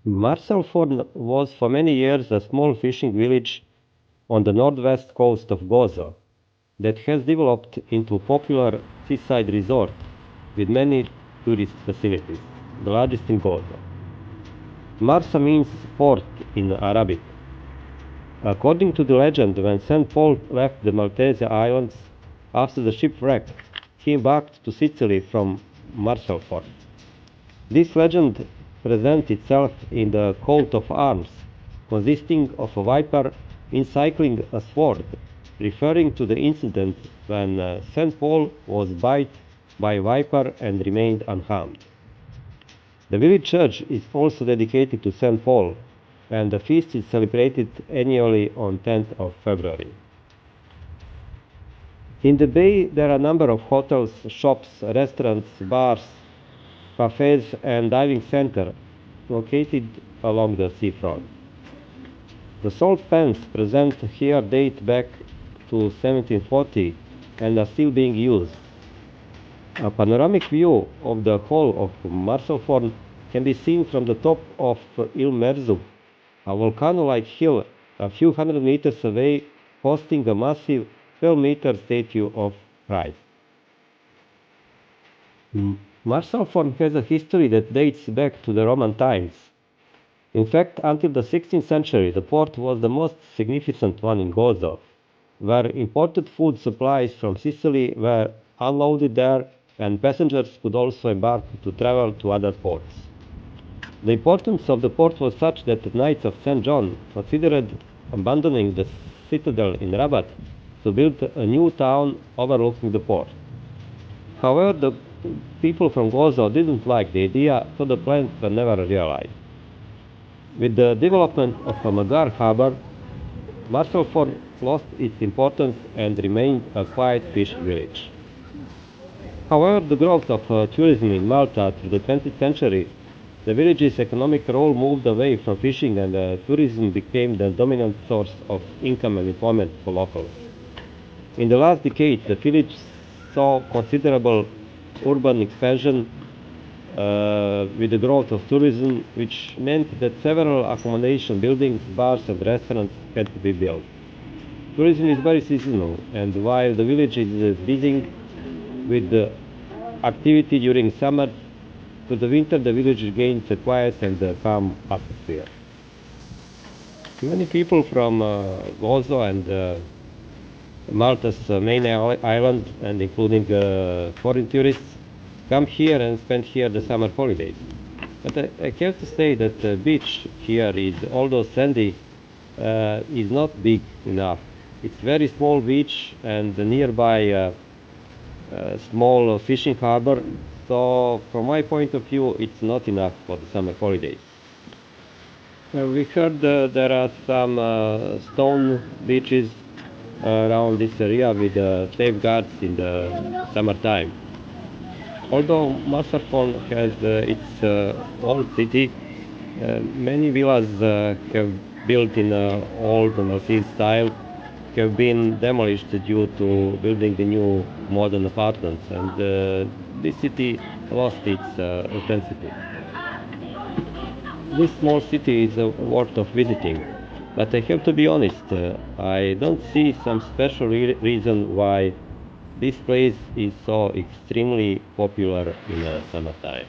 Marsalforn was for many years a small fishing village on the northwest coast of Gozo that has developed into a popular seaside resort with many tourist facilities, the largest in Gozo. Marsa means port in Arabic. According to the legend, when St. Paul left the Maltese islands after the shipwreck, he embarked to Sicily from Marsalforn. This legend presents itself in the coat of arms, consisting of a viper encircling a sword, referring to the incident when St. Paul was bit by a viper and remained unharmed. The village church is also dedicated to St. Paul, and the feast is celebrated annually on 10th of February. In the bay, there are a number of hotels, shops, restaurants, bars, cafes, and diving center located along the seafront. The salt pans present here date back to 1740 and are still being used. A panoramic view of the whole of Marsalforn can be seen from the top of Il Merzu, a volcano-like hill a few hundred meters away, hosting a massive 12-meter statue of Christ. Marsalforn has a history that dates back to the Roman times. In fact, until the 16th century, the port was the most significant one in Gozo, where imported food supplies from Sicily were unloaded there and passengers could also embark to travel to other ports. The importance of the port was such that the Knights of St. John considered abandoning the citadel in Rabat to build a new town overlooking the port. However, the people from Gozo didn't like the idea, so the plans were never realized. With the development of a Magar harbor, Marsalforn lost its importance and remained a quiet fishing village. However, the growth of tourism in Malta through the 20th century, the village's economic role moved away from fishing and tourism became the dominant source of income and employment for locals. In the last decade, the village saw considerable urban expansion with the growth of tourism, which meant that several accommodation buildings, bars and restaurants had to be built. Tourism is very seasonal, and while the village is busy with activity during summer, to the winter the village gains a quiet and calm atmosphere. Many people from Gozo and Malta's main island, and including foreign tourists, come here and spend here the summer holidays. But I have to say that the beach here is, although sandy, is not big enough. It's very small beach and nearby small fishing harbor. So from my point of view, it's not enough for the summer holidays. We heard there are some stone beaches around this area with safeguards in the summertime. Although Marsalforn has its old city, many villas have built in old Maltese style have been demolished due to building the new modern apartments, and this city lost its authenticity. This small city is worth of visiting, but I have to be honest, I don't see some special reason why this place is so extremely popular in summertime.